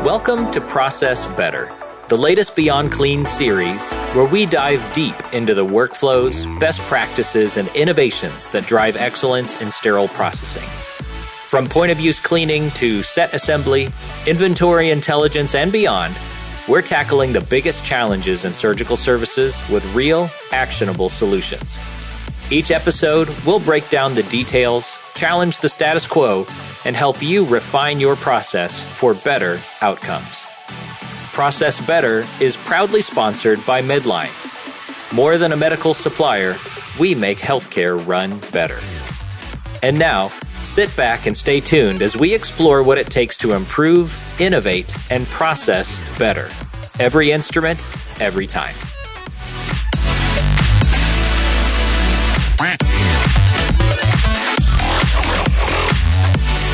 Welcome to Process Better, the latest Beyond Clean series where we dive deep into the workflows, best practices, and innovations that drive excellence in sterile processing. From point-of-use cleaning to set assembly, inventory intelligence, and beyond, we're tackling the biggest challenges in surgical services with real, actionable solutions. Each episode, we'll break down the details, challenge the status quo, and help you refine your process for better outcomes. Process Better is proudly sponsored by Medline. More than a medical supplier, we make healthcare run better. And now, sit back and stay tuned as we explore what it takes to improve, innovate, and process better. Every instrument, every time.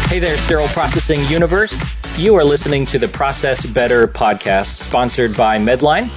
Hey there, Sterile Processing Universe. You are listening to the Process Better podcast, sponsored by Medline.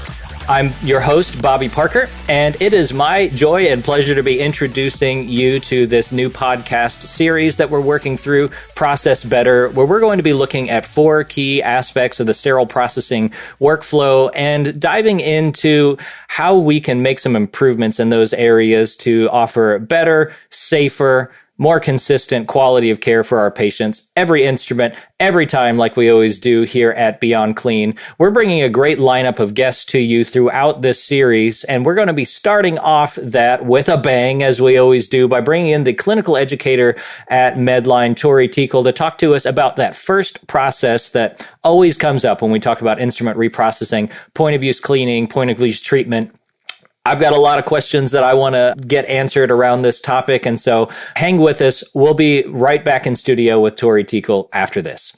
I'm your host, Bobby Parker, and it is my joy and pleasure to be introducing you to this new podcast series that we're working through, Process Better, where we're going to be looking at 4 key aspects of the sterile processing workflow and diving into how we can make some improvements in those areas to offer better, safer, more consistent quality of care for our patients, every instrument, every time, like we always do here at Beyond Clean. We're bringing a great lineup of guests to you throughout this series, and we're going to be starting off that with a bang, as we always do, by bringing in the clinical educator at Medline, Tory Teakell, to talk to us about that first process that always comes up when we talk about instrument reprocessing, point-of-use cleaning, point-of-use treatment. I've got a lot of questions that I want to get answered around this topic, and so hang with us. We'll be right back in studio with Tory Teakell after this.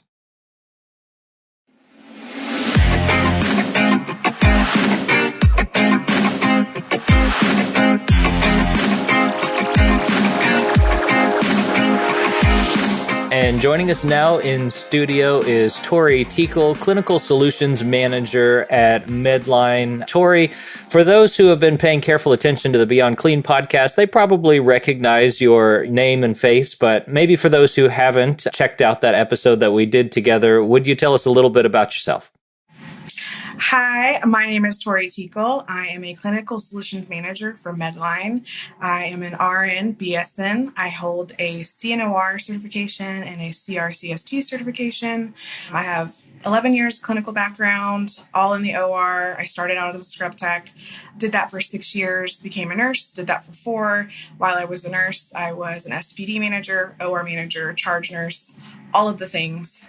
And joining us now in studio is Tory Teakell, Clinical Solutions Manager at Medline. Tori, for those who have been paying careful attention to the Beyond Clean podcast, they probably recognize your name and face, but maybe for those who haven't checked out that episode that we did together, would you tell us a little bit about yourself? Hi, my name is Tori Teakell. I am a Clinical Solutions Manager for Medline. I am an RN BSN. I hold a CNOR certification and a CRCST certification. I have 11 years clinical background, all in the OR. I started out as a scrub tech, did that for 6 years, became a nurse, did that for 4. While I was a nurse, I was an SPD manager, OR manager, charge nurse, all of the things.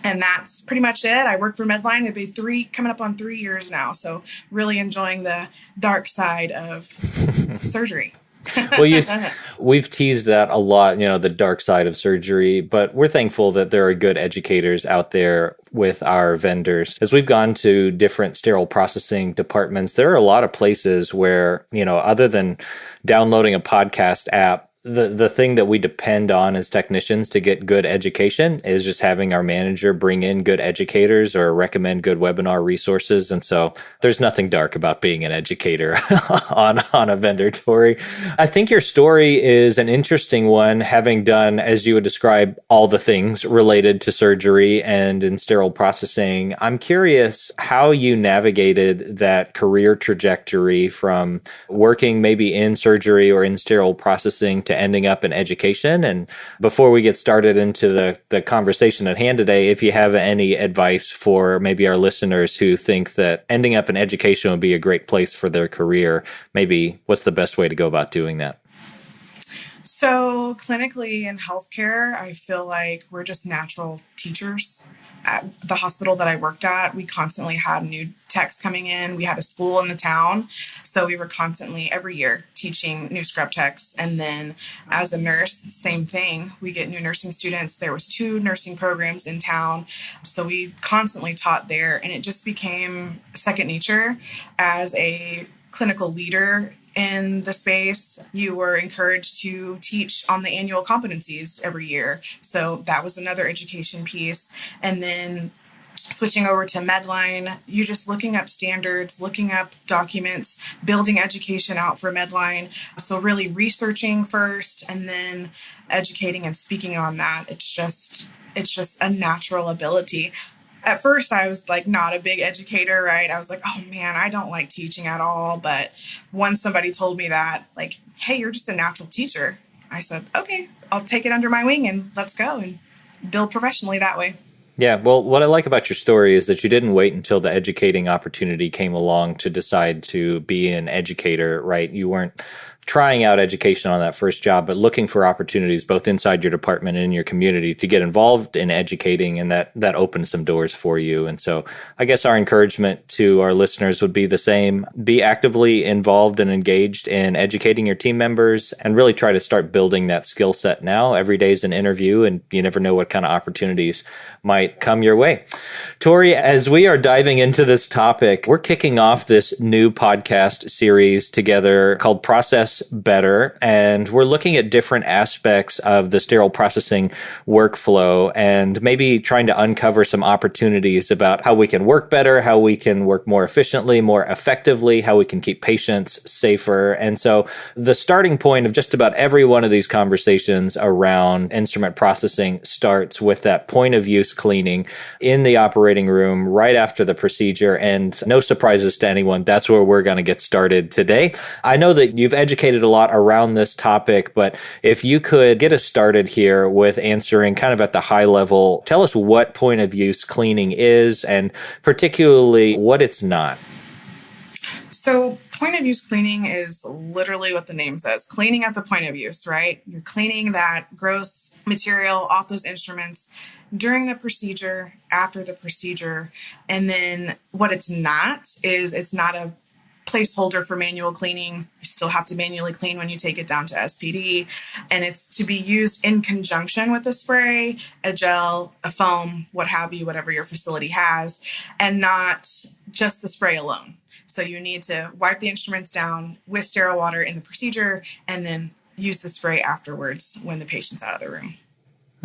And that's pretty much it. I work for Medline. It'll be coming up on 3 years now. So really enjoying the dark side of surgery. Well, we've teased that a lot, the dark side of surgery, but we're thankful that there are good educators out there with our vendors. As we've gone to different sterile processing departments, there are a lot of places where, other than downloading a podcast app, the thing that we depend on as technicians to get good education is just having our manager bring in good educators or recommend good webinar resources. And so there's nothing dark about being an educator on a vendor, Tori. I think your story is an interesting one, having done, as you would describe, all the things related to surgery and in sterile processing. I'm curious how you navigated that career trajectory from working maybe in surgery or in sterile processing to ending up in education. And before we get started into the conversation at hand today, if you have any advice for maybe our listeners who think that ending up in education would be a great place for their career, maybe what's the best way to go about doing that? So clinically in healthcare, I feel like we're just natural teachers. At the hospital that I worked at, we constantly had new techs coming in. We had a school in the town. So we were constantly every year teaching new scrub techs. And then as a nurse, same thing. We get new nursing students. There was 2 nursing programs in town. So we constantly taught there, and it just became second nature. As a clinical leader in the space, you were encouraged to teach on the annual competencies every year. So that was another education piece. And then switching over to Medline, you're just looking up standards, looking up documents, building education out for Medline. So really researching first and then educating and speaking on that. It's just a natural ability. At first, I was like not a big educator, right? I was like, oh man, I don't like teaching at all. But once somebody told me that, like, hey, you're just a natural teacher, I said, okay, I'll take it under my wing and let's go and build professionally that way. Yeah, well, what I like about your story is that you didn't wait until the educating opportunity came along to decide to be an educator, right? You weren't trying out education on that first job, but looking for opportunities both inside your department and in your community to get involved in educating, and that opened some doors for you. And so I guess our encouragement to our listeners would be the same. Be actively involved and engaged in educating your team members, and really try to start building that skill set now. Every day is an interview, and you never know what kind of opportunities might come your way. Tori, as we are diving into this topic, we're kicking off this new podcast series together called Process Better, and we're looking at different aspects of the sterile processing workflow and maybe trying to uncover some opportunities about how we can work better, how we can work more efficiently, more effectively, how we can keep patients safer. And so the starting point of just about every one of these conversations around instrument processing starts with that point of use cleaning in the operating room right after the procedure. And no surprises to anyone, that's where we're going to get started today. I know that you've educated a lot around this topic, but if you could get us started here with answering kind of at the high level, tell us what point of use cleaning is and particularly what it's not. So point of use cleaning is literally what the name says, cleaning at the point of use, right? You're cleaning that gross material off those instruments during the procedure, after the procedure. And then what it's not is it's not a placeholder for manual cleaning. You still have to manually clean when you take it down to SPD. And it's to be used in conjunction with a spray, a gel, a foam, what have you, whatever your facility has, and not just the spray alone. So you need to wipe the instruments down with sterile water in the procedure and then use the spray afterwards when the patient's out of the room.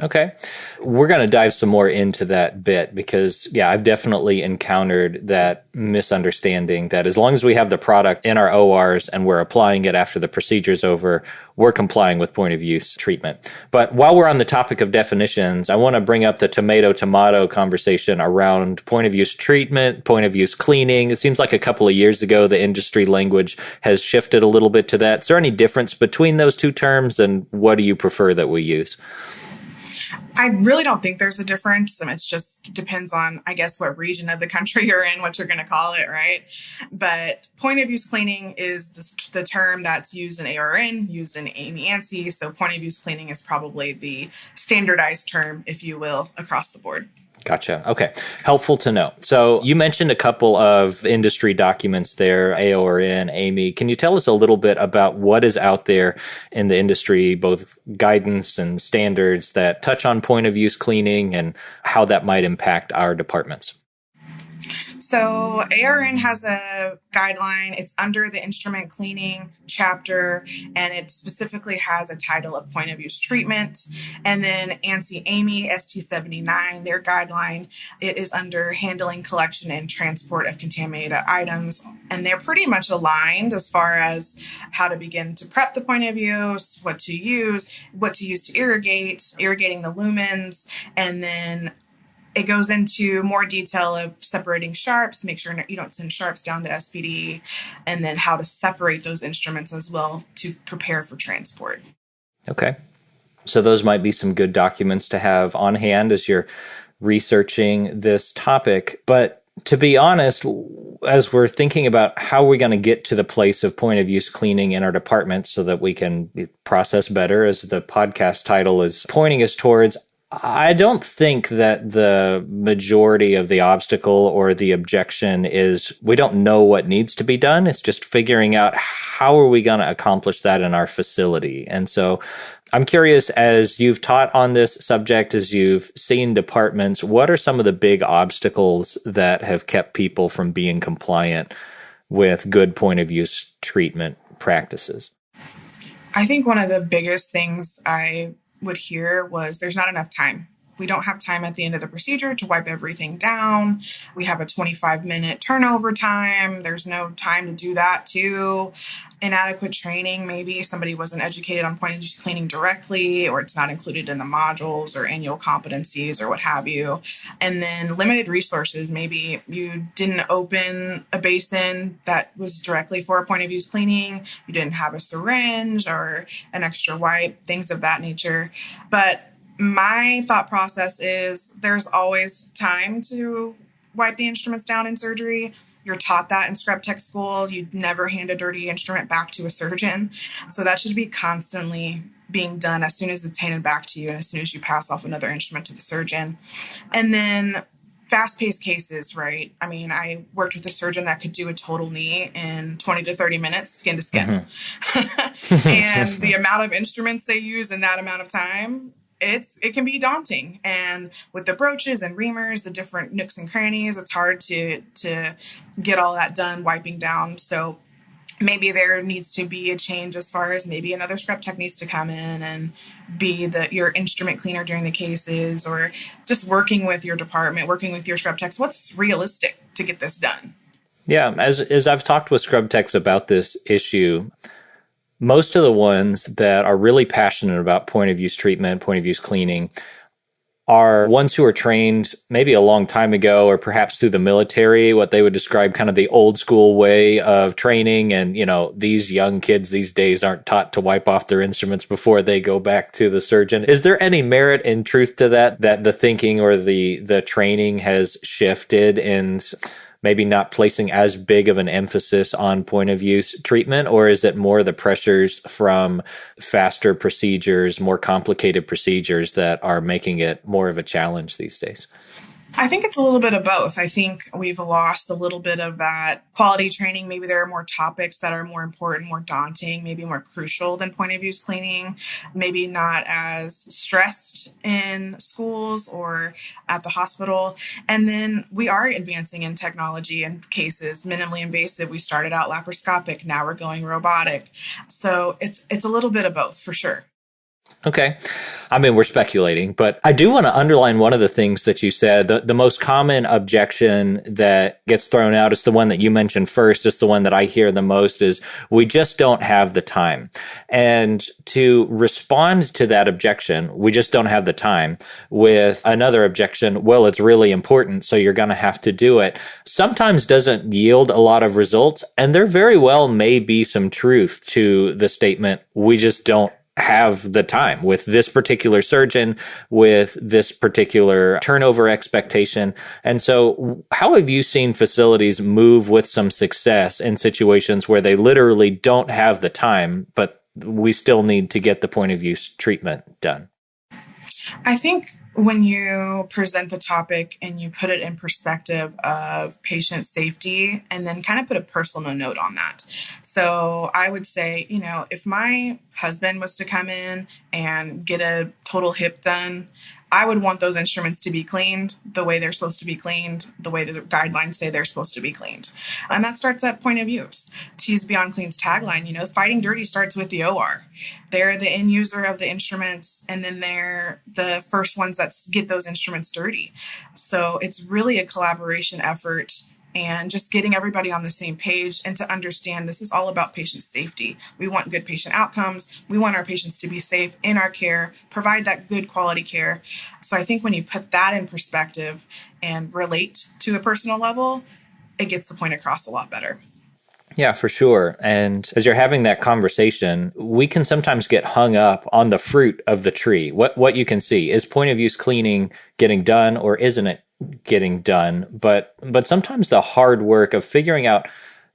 Okay. We're going to dive some more into that bit because, yeah, I've definitely encountered that misunderstanding that as long as we have the product in our ORs and we're applying it after the procedure's over, we're complying with point of use treatment. But while we're on the topic of definitions, I want to bring up the tomato conversation around point of use treatment, point of use cleaning. It seems like a couple of years ago, the industry language has shifted a little bit to that. Is there any difference between those two terms, and what do you prefer that we use? I really don't think there's a difference. It just depends on, I guess, what region of the country you're in, what you're going to call it, right? But point of use cleaning is the term that's used in ARN, used in AMI-ANSI. So point of use cleaning is probably the standardized term, if you will, across the board. Gotcha. Okay. Helpful to know. So you mentioned a couple of industry documents there, AORN, AMI. Can you tell us a little bit about what is out there in the industry, both guidance and standards that touch on point of use cleaning and how that might impact our departments? So ARN has a guideline. It's under the instrument cleaning chapter, and it specifically has a title of point of use treatment. And then ANSI-AMI ST79, their guideline, it is under handling, collection, and transport of contaminated items. And they're pretty much aligned as far as how to begin to prep the point of use, what to use to irrigate, irrigating the lumens, and then it goes into more detail of separating sharps, make sure you don't send sharps down to SPD, and then how to separate those instruments as well to prepare for transport. Okay. So those might be some good documents to have on hand as you're researching this topic. But to be honest, as we're thinking about how we're going to get to the place of point of use cleaning in our department so that we can process better, as the podcast title is pointing us towards, I don't think that the majority of the obstacle or the objection is we don't know what needs to be done. It's just figuring out how are we going to accomplish that in our facility. And so I'm curious, as you've taught on this subject, as you've seen departments, what are some of the big obstacles that have kept people from being compliant with good point of use treatment practices? I think one of the biggest things I would hear was there's not enough time. We don't have time at the end of the procedure to wipe everything down. We have a 25-minute turnover time. There's no time to do that too. Inadequate training. Maybe somebody wasn't educated on point of use cleaning directly, or it's not included in the modules or annual competencies or what have you. And then limited resources. Maybe you didn't open a basin that was directly for a point of use cleaning. You didn't have a syringe or an extra wipe, things of that nature. But my thought process is there's always time to wipe the instruments down in surgery. You're taught that in scrub tech school. You'd never hand a dirty instrument back to a surgeon. So that should be constantly being done as soon as it's handed back to you and as soon as you pass off another instrument to the surgeon. And then fast-paced cases, right? I mean, I worked with a surgeon that could do a total knee in 20 to 30 minutes, skin to skin. Mm-hmm. And the amount of instruments they use in that amount of time, it can be daunting. And with the broaches and reamers, the different nooks and crannies, it's hard to get all that done, wiping down. So maybe there needs to be a change as far as maybe another scrub tech needs to come in and be your instrument cleaner during the cases, or just working with your department, working with your scrub techs. What's realistic to get this done? Yeah, as I've talked with scrub techs about this issue, most of the ones that are really passionate about point of use treatment, point of use cleaning, are ones who are trained maybe a long time ago, or perhaps through the military, what they would describe kind of the old school way of training. And, these young kids these days aren't taught to wipe off their instruments before they go back to the surgeon. Is there any merit in truth to that the thinking or the training has shifted in maybe not placing as big of an emphasis on point of use treatment? Or is it more the pressures from faster procedures, more complicated procedures that are making it more of a challenge these days? I think it's a little bit of both. I think we've lost a little bit of that quality training. Maybe there are more topics that are more important, more daunting, maybe more crucial than point of use cleaning, maybe not as stressed in schools or at the hospital. And then we are advancing in technology and cases, minimally invasive. We started out laparoscopic, now we're going robotic. So it's a little bit of both for sure. Okay. I mean, we're speculating, but I do want to underline one of the things that you said. The most common objection that gets thrown out is the one that you mentioned first. It's the one that I hear the most is we just don't have the time. And to respond to that objection, we just don't have the time, with another objection, well, it's really important, so you're going to have to do it, sometimes doesn't yield a lot of results. And there very well may be some truth to the statement, we just don't have the time with this particular surgeon, with this particular turnover expectation. And so how have you seen facilities move with some success in situations where they literally don't have the time, but we still need to get the point of use treatment done? I think when you present the topic and you put it in perspective of patient safety and then kind of put a personal note on that. So I would say, if my husband was to come in and get a total hip done, I would want those instruments to be cleaned the way they're supposed to be cleaned, the way the guidelines say they're supposed to be cleaned. And that starts at point of use. Tease Beyond Clean's tagline, fighting dirty starts with the OR. They're the end user of the instruments, and then they're the first ones that get those instruments dirty. So it's really a collaboration effort and just getting everybody on the same page and to understand this is all about patient safety. We want good patient outcomes. We want our patients to be safe in our care, provide that good quality care. So I think when you put that in perspective and relate to a personal level, it gets the point across a lot better. Yeah, for sure. And as you're having that conversation, we can sometimes get hung up on the fruit of the tree. What you can see is point of use cleaning getting done, or isn't it getting done? But sometimes the hard work of figuring out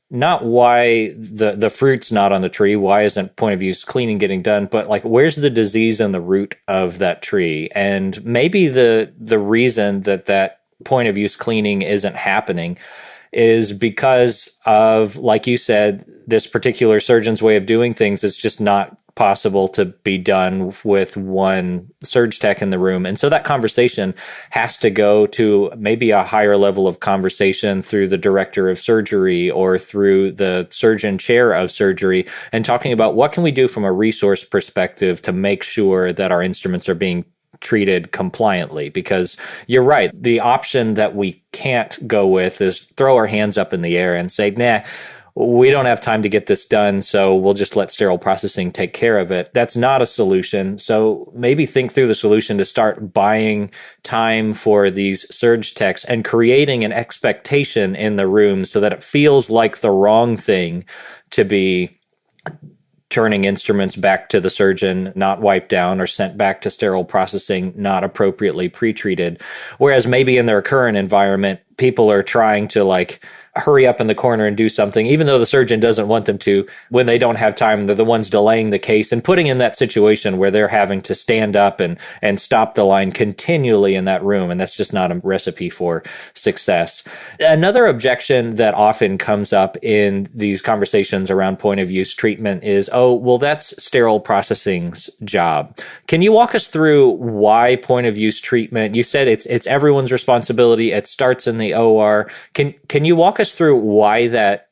not why the fruit's not on the tree, why isn't point of use cleaning getting done, but like where's the disease in the root of that tree? And maybe the reason that point of use cleaning isn't happening is because of, like you said, this particular surgeon's way of doing things is just not possible to be done with one surge tech in the room. And so that conversation has to go to maybe a higher level of conversation through the director of surgery or through the surgeon chair of surgery, and talking about what can we do from a resource perspective to make sure that our instruments are being treated compliantly, because you're right. The option that we can't go with is throw our hands up in the air and say, nah, we don't have time to get this done, so we'll just let sterile processing take care of it. That's not a solution. So maybe think through the solution to start buying time for these surge techs and creating an expectation in the room so that it feels like the wrong thing to be turning instruments back to the surgeon, not wiped down, or sent back to sterile processing, not appropriately pretreated. Whereas maybe in their current environment, people are trying to like hurry up in the corner and do something, even though the surgeon doesn't want them to. When they don't have time, they're the ones delaying the case and putting in that situation where they're having to stand up and stop the line continually in that room. And that's just not a recipe for success. Another objection that often comes up in these conversations around point of use treatment is, oh, well, that's sterile processing's job. Can you walk us through why point of use treatment? You said it's everyone's responsibility. It starts in the OR. Can you walk us through why that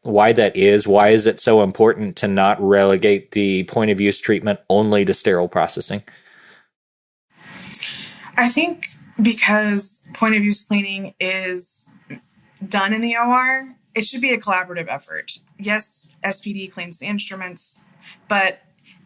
is? Why is it so important to not relegate the point of use treatment only to sterile processing? I think because point of use cleaning is done in the OR, it should be a collaborative effort. Yes, SPD cleans the instruments, but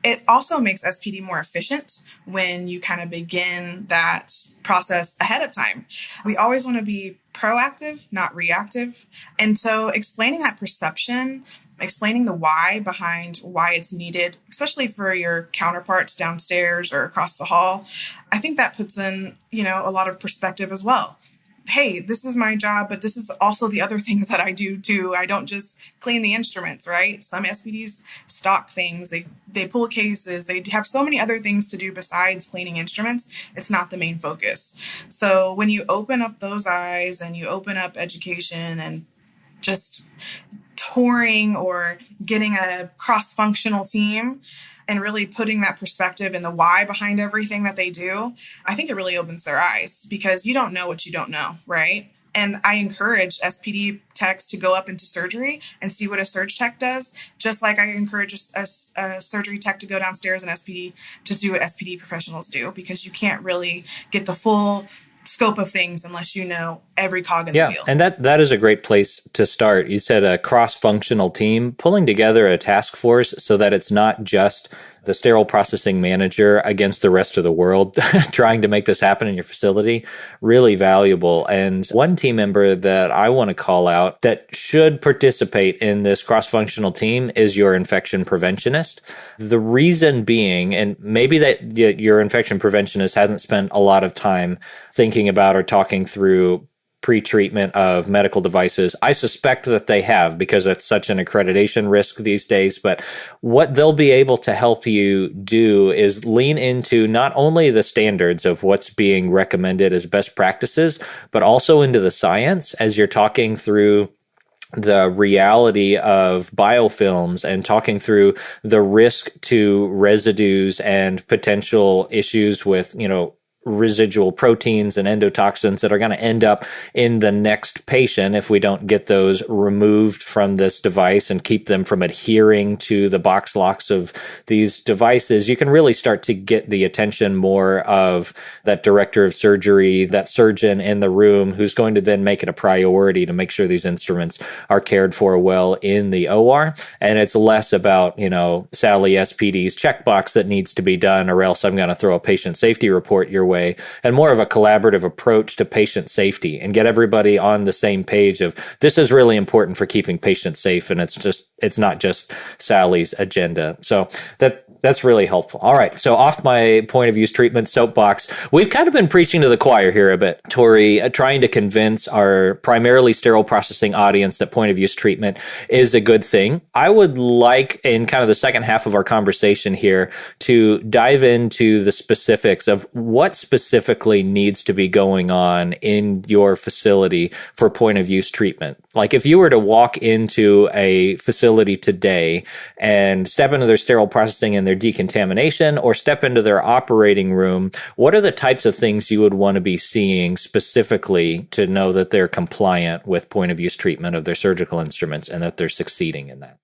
it also makes SPD more efficient when you kind of begin that process ahead of time. We always want to be proactive, not reactive. And so explaining that perception, explaining the why behind why it's needed, especially for your counterparts downstairs or across the hall, I think that puts in, a lot of perspective as well. Hey, this is my job, but this is also the other things that I do too. I don't just clean the instruments, right? Some SPDs stock things, they pull cases, they have so many other things to do besides cleaning instruments. It's not the main focus. So when you open up those eyes and you open up education and just touring or getting a cross-functional team and really putting that perspective and the why behind everything that they do, I think it really opens their eyes, because you don't know what you don't know, right? And I encourage SPD techs to go up into surgery and see what a surge tech does, just like I encourage a surgery tech to go downstairs in SPD to do what SPD professionals do, because you can't really get the full scope of things unless you know every cog in the wheel. And that is a great place to start. You said a cross-functional team, pulling together a task force so that it's not just the sterile processing manager against the rest of the world trying to make this happen in your facility. Really valuable. And one team member that I want to call out that should participate in this cross-functional team is your infection preventionist. The reason being, and maybe that your infection preventionist hasn't spent a lot of time thinking about or talking through pre-treatment of medical devices. I suspect that they have, because it's such an accreditation risk these days. But what they'll be able to help you do is lean into not only the standards of what's being recommended as best practices, but also into the science as you're talking through the reality of biofilms and talking through the risk to residues and potential issues with, residual proteins and endotoxins that are going to end up in the next patient if we don't get those removed from this device and keep them from adhering to the box locks of these devices. You can really start to get the attention more of that director of surgery, that surgeon in the room, who's going to then make it a priority to make sure these instruments are cared for well in the OR. And it's less about, Sally SPD's checkbox that needs to be done, or else I'm going to throw a patient safety report your way, and more of a collaborative approach to patient safety and get everybody on the same page of this is really important for keeping patients safe, and it's not just Sally's agenda. So that's really helpful. All right. So off my point of use treatment soapbox, we've kind of been preaching to the choir here a bit, Tori, trying to convince our primarily sterile processing audience that point of use treatment is a good thing. I would like, in kind of the second half of our conversation here, to dive into the specifics of what specifically needs to be going on in your facility for point of use treatment. Like if you were to walk into a facility today and step into their sterile processing and their decontamination, or step into their operating room, what are the types of things you would want to be seeing specifically to know that they're compliant with point of use treatment of their surgical instruments and that they're succeeding in that?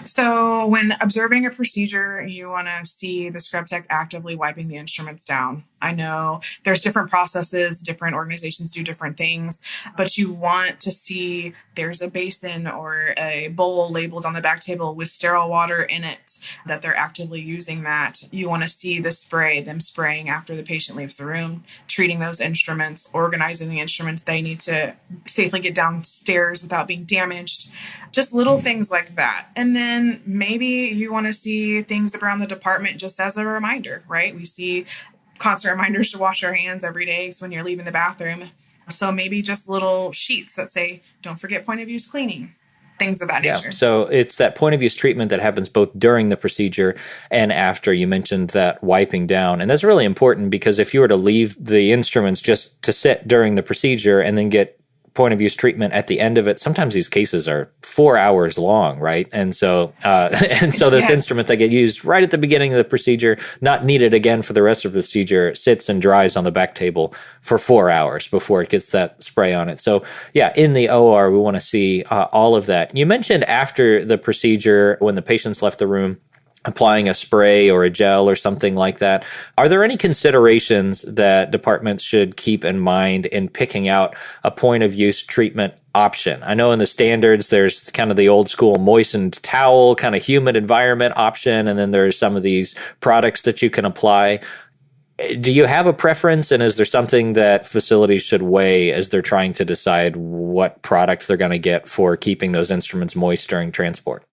So when observing a procedure, you want to see the scrub tech actively wiping the instruments down. I know there's different processes, different organizations do different things, but you want to see there's a basin or a bowl labeled on the back table with sterile water in it, that they're actively using that. You want to see the spray, them spraying after the patient leaves the room, treating those instruments, organizing the instruments they need to safely get downstairs without being damaged, just little things like that. And then maybe you want to see things around the department just as a reminder, right? We see constant reminders to wash our hands every day when you're leaving the bathroom. So maybe just little sheets that say, don't forget point of use cleaning, things of that nature. So it's that point of use treatment that happens both during the procedure and after. You mentioned that wiping down. And that's really important because if you were to leave the instruments just to sit during the procedure and then get point of use treatment at the end of it, sometimes these cases are 4 hours long, right? And so this Yes. instrument that get used right at the beginning of the procedure, not needed again for the rest of the procedure, sits and dries on the back table for 4 hours before it gets that spray on it. So yeah, in the OR, we want to see all of that. You mentioned after the procedure, when the patient's left the room, applying a spray or a gel or something like that. Are there any considerations that departments should keep in mind in picking out a point of use treatment option? I know in the standards, there's kind of the old school moistened towel, kind of humid environment option, and then there's some of these products that you can apply. Do you have a preference, and is there something that facilities should weigh as they're trying to decide what product they're going to get for keeping those instruments moist during transport?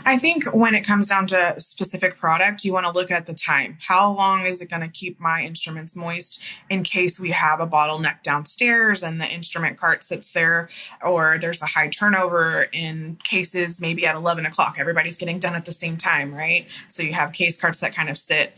I think when it comes down to specific product, you want to look at the time. How long is it going to keep my instruments moist in case we have a bottleneck downstairs and the instrument cart sits there, or there's a high turnover in cases maybe at 11 o'clock. Everybody's getting done at the same time, right? So you have case carts that kind of sit.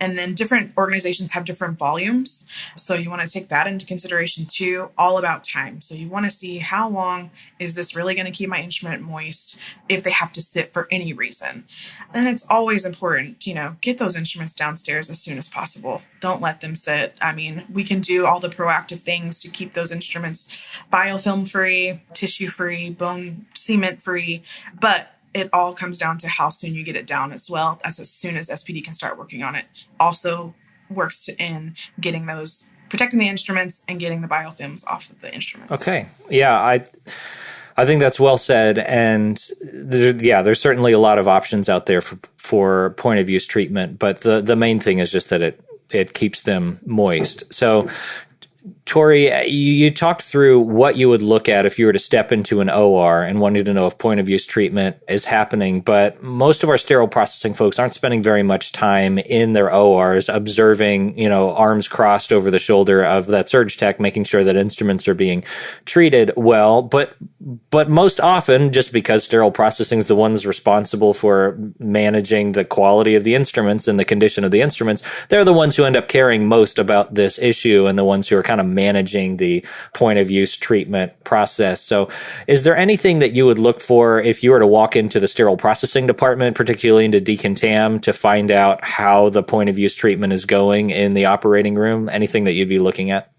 And then different organizations have different volumes. So you want to take that into consideration too, all about time. So you want to see how long is this really going to keep my instrument moist if they have to sit for any reason. And it's always important, get those instruments downstairs as soon as possible. Don't let them sit. I mean, we can do all the proactive things to keep those instruments biofilm free, tissue free, bone cement free, but it all comes down to how soon you get it down as well. That's as soon as SPD can start working on it. Also works in getting those, protecting the instruments and getting the biofilms off of the instruments. Okay. Yeah, I think that's well said. And there's certainly a lot of options out there for point of use treatment, but the main thing is just that it keeps them moist. So Tori, you talked through what you would look at if you were to step into an OR and wanted to know if point of use treatment is happening. But most of our sterile processing folks aren't spending very much time in their ORs observing, arms crossed over the shoulder of that surge tech, making sure that instruments are being treated well. But most often, just because sterile processing is the ones responsible for managing the quality of the instruments and the condition of the instruments, they're the ones who end up caring most about this issue and the ones who are kind of managing the point of use treatment process. So is there anything that you would look for if you were to walk into the sterile processing department, particularly into decontam, to find out how the point of use treatment is going in the operating room? Anything that you'd be looking at?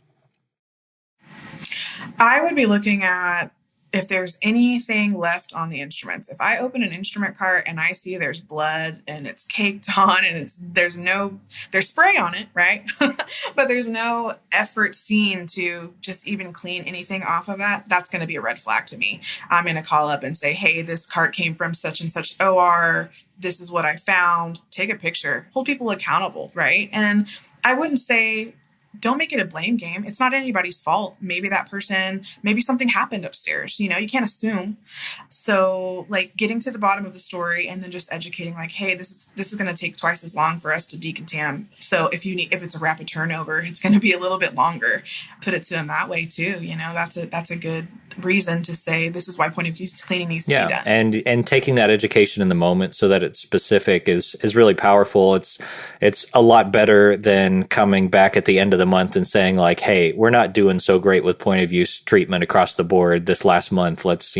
I would be looking at if there's anything left on the instruments. If I open an instrument cart and I see there's blood and it's caked on and there's spray on it, right? But there's no effort seen to just even clean anything off of that, that's going to be a red flag to me. I'm going to call up and say, hey, this cart came from such and such OR. This is what I found. Take a picture. Hold people accountable, right? And I wouldn't say, don't make it a blame game. It's not anybody's fault. Maybe something happened upstairs. You can't assume. So getting to the bottom of the story and then just educating hey, this is going to take twice as long for us to decontam. So if it's a rapid turnover, it's going to be a little bit longer. Put it to them that way too. That's a good reason to say this is why point of use cleaning needs to be done. And taking that education in the moment so that it's specific is really powerful. It's a lot better than coming back at the end of the month and saying hey, we're not doing so great with point of use treatment across the board this last month. Let's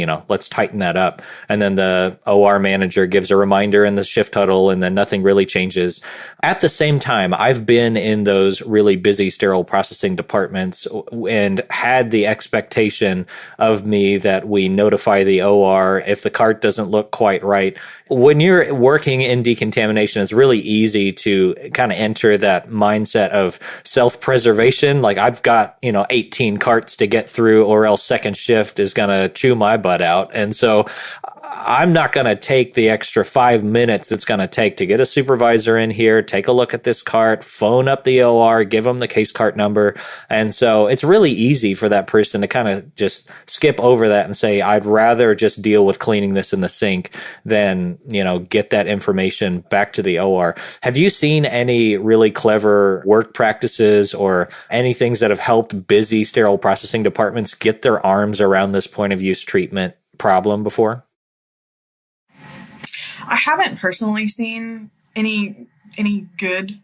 tighten that up. And then the OR manager gives a reminder in the shift huddle and then nothing really changes. At the same time, I've been in those really busy sterile processing departments and had the expectation of of me that we notify the OR if the cart doesn't look quite right. When you're working in decontamination, it's really easy to kind of enter that mindset of self-preservation. Like I've got, 18 carts to get through or else second shift is going to chew my butt out. And so I'm not going to take the extra 5 minutes it's going to take to get a supervisor in here, take a look at this cart, phone up the OR, give them the case cart number. And so it's really easy for that person to kind of just skip over that and say, I'd rather just deal with cleaning this in the sink than, get that information back to the OR. Have you seen any really clever work practices or any things that have helped busy sterile processing departments get their arms around this point of use treatment problem before? I haven't personally seen any good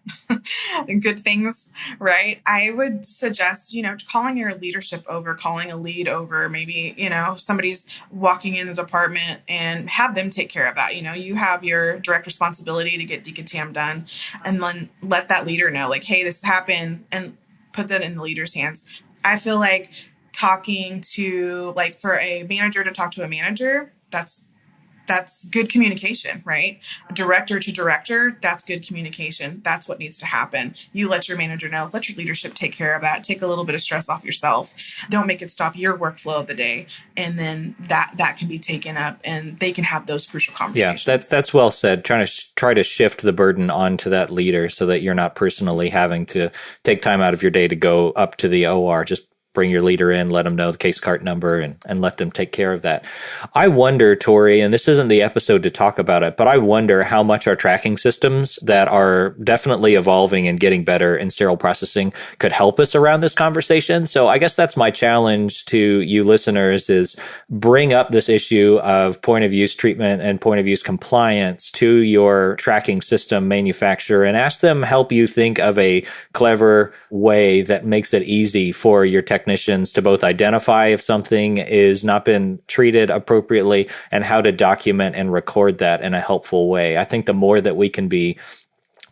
good things, right? I would suggest, calling your leadership over, calling a lead over, maybe, somebody's walking in the department and have them take care of that. You have your direct responsibility to get decontam done, and then let that leader know, like, hey, this happened, and put that in the leader's hands. I feel like talking to, like, for a manager to talk to a manager, that's good communication, right? Director to director, that's good communication. That's what needs to happen. You let your manager know, let your leadership take care of that. Take a little bit of stress off yourself. Don't make it stop your workflow of the day. And then that can be taken up and they can have those crucial conversations. Yeah, that's well said. Try to shift the burden onto that leader so that you're not personally having to take time out of your day to go up to the OR. Just bring your leader in, let them know the case cart number, and let them take care of that. I wonder, Tori, and this isn't the episode to talk about it, but I wonder how much our tracking systems that are definitely evolving and getting better in sterile processing could help us around this conversation. So I guess that's my challenge to you listeners is bring up this issue of point of use treatment and point of use compliance to your tracking system manufacturer and ask them help you think of a clever way that makes it easy for your technicians to both identify if something is not been treated appropriately and how to document and record that in a helpful way. I think the more that we can be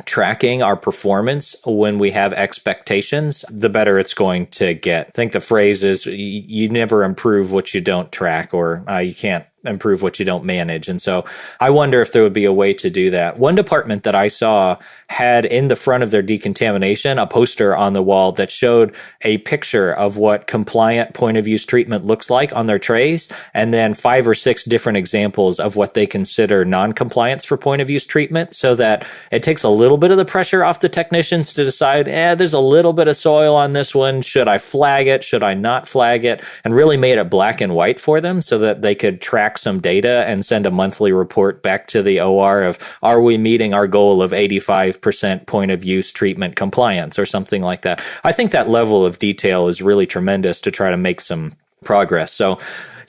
tracking our performance when we have expectations, the better it's going to get. I think the phrase is you never improve what you don't track, or you can't improve what you don't manage. And so I wonder if there would be a way to do that. One department that I saw had in the front of their decontamination a poster on the wall that showed a picture of what compliant point of use treatment looks like on their trays, and then 5 or 6 different examples of what they consider non-compliance for point of use treatment, so that it takes a little bit of the pressure off the technicians to decide, there's a little bit of soil on this one. Should I flag it? Should I not flag it? And really made it black and white for them so that they could track some data and send a monthly report back to the OR of, are we meeting our goal of 85% point of use treatment compliance or something like that. I think that level of detail is really tremendous to try to make some progress. So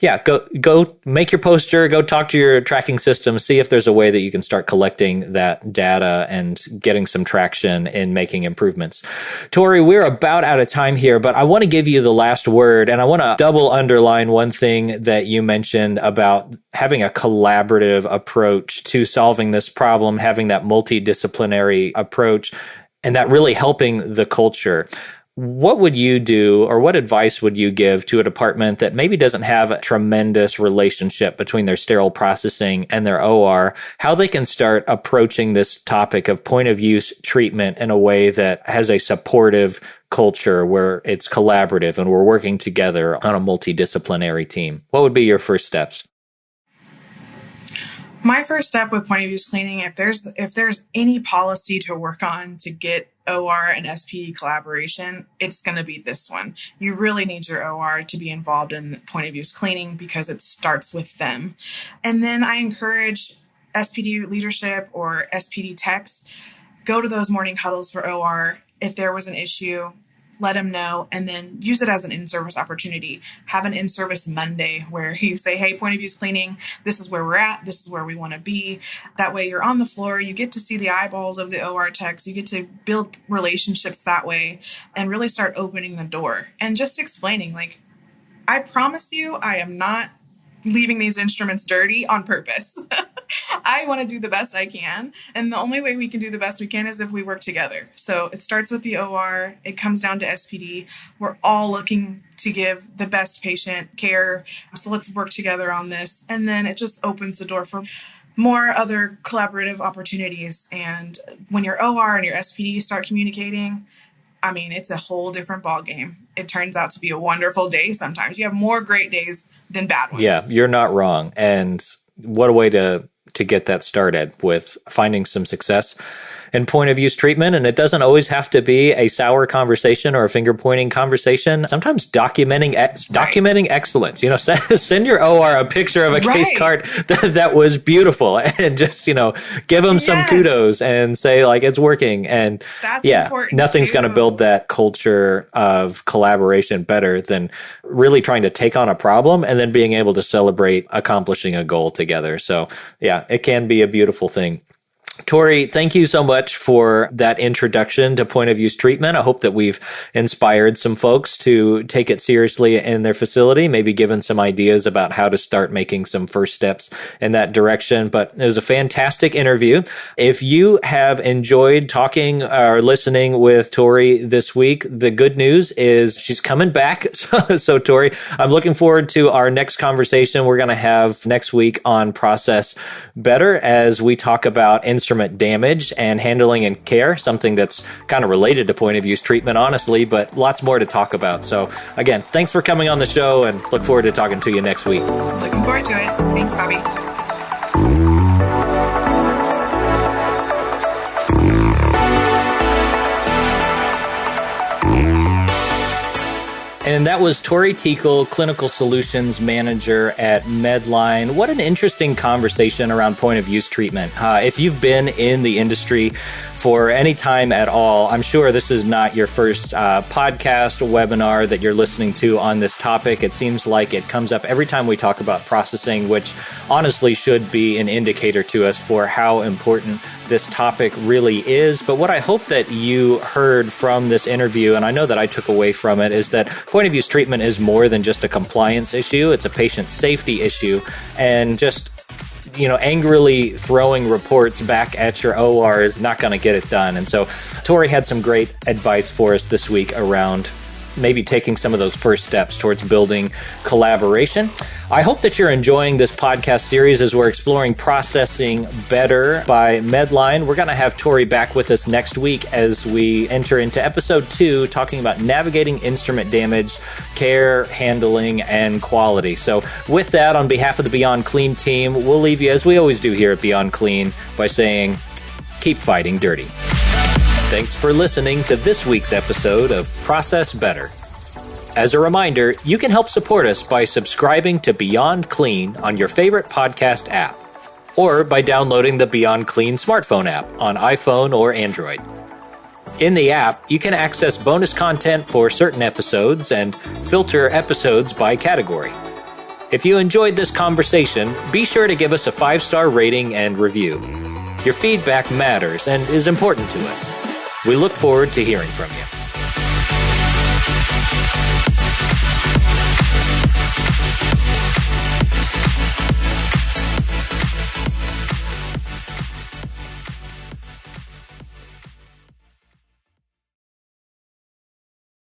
yeah, go make your poster, go talk to your tracking system, see if there's a way that you can start collecting that data and getting some traction in making improvements. Tori, we're about out of time here, but I want to give you the last word, and I want to double underline one thing that you mentioned about having a collaborative approach to solving this problem, having that multidisciplinary approach, and that really helping the culture. What would you do, or what advice would you give to a department that maybe doesn't have a tremendous relationship between their sterile processing and their OR, how they can start approaching this topic of point of use treatment in a way that has a supportive culture where it's collaborative and we're working together on a multidisciplinary team? What would be your first steps? My first step with point of use cleaning, if there's any policy to work on to get OR and SPD collaboration, it's going to be this one. You really need your OR to be involved in point of use cleaning because it starts with them. And then I encourage SPD leadership or SPD techs, go to those morning huddles for OR. If there was an issue, let them know, and then use it as an in-service opportunity. Have an in-service Monday where you say, hey, point of use cleaning, this is where we're at, this is where we want to be. That way you're on the floor, you get to see the eyeballs of the OR techs, you get to build relationships that way and really start opening the door and just explaining, like, I promise you, I am not leaving these instruments dirty on purpose. I want to do the best I can. And the only way we can do the best we can is if we work together. So it starts with the OR. It comes down to SPD. We're all looking to give the best patient care. So let's work together on this. And then it just opens the door for more other collaborative opportunities. And when your OR and your SPD start communicating, I mean, it's a whole different ballgame. It turns out to be a wonderful day sometimes. You have more great days than bad ones. Yeah, you're not wrong. And what a way to get that started with finding some success in point of use treatment. And it doesn't always have to be a sour conversation or a finger pointing conversation. Sometimes documenting excellence. Send your OR a picture of a case card that was beautiful, and just give them some kudos and say like it's working. And that's important. Nothing's going to build that culture of collaboration better than really trying to take on a problem and then being able to celebrate accomplishing a goal together. So yeah, it can be a beautiful thing. Tori, thank you so much for that introduction to point of use treatment. I hope that we've inspired some folks to take it seriously in their facility, maybe given some ideas about how to start making some first steps in that direction. But it was a fantastic interview. If you have enjoyed talking or listening with Tori this week, the good news is she's coming back. So Tori, I'm looking forward to our next conversation we're going to have next week on Process Better, as we talk about instrument damage and handling and care, something that's kind of related to point of use treatment, honestly, but lots more to talk about. So again, thanks for coming on the show, and look forward to talking to you next week. Looking forward to it. Thanks, Bobby. And that was Tory Teakell, Clinical Solutions Manager at Medline. What an interesting conversation around point of use treatment. If you've been in the industry for any time at all, I'm sure this is not your first podcast or webinar that you're listening to on this topic. It seems like it comes up every time we talk about processing, which honestly should be an indicator to us for how important this topic really is. But what I hope that you heard from this interview, and I know that I took away from it, is that point of use treatment is more than just a compliance issue. It's a patient safety issue. And just angrily throwing reports back at your OR is not going to get it done. And so Tori had some great advice for us this week around maybe taking some of those first steps towards building collaboration. I hope that you're enjoying this podcast series as we're exploring Processing Better by Medline. We're going to have Tori back with us next week as we enter into episode 2, talking about navigating instrument damage, care, handling, and quality. So with that, on behalf of the Beyond Clean team, we'll leave you, as we always do here at Beyond Clean, by saying, keep fighting dirty. Thanks for listening to this week's episode of Process Better. As a reminder, you can help support us by subscribing to Beyond Clean on your favorite podcast app, or by downloading the Beyond Clean smartphone app on iPhone or Android. In the app, you can access bonus content for certain episodes and filter episodes by category. If you enjoyed this conversation, be sure to give us a 5-star rating and review. Your feedback matters and is important to us. We look forward to hearing from you.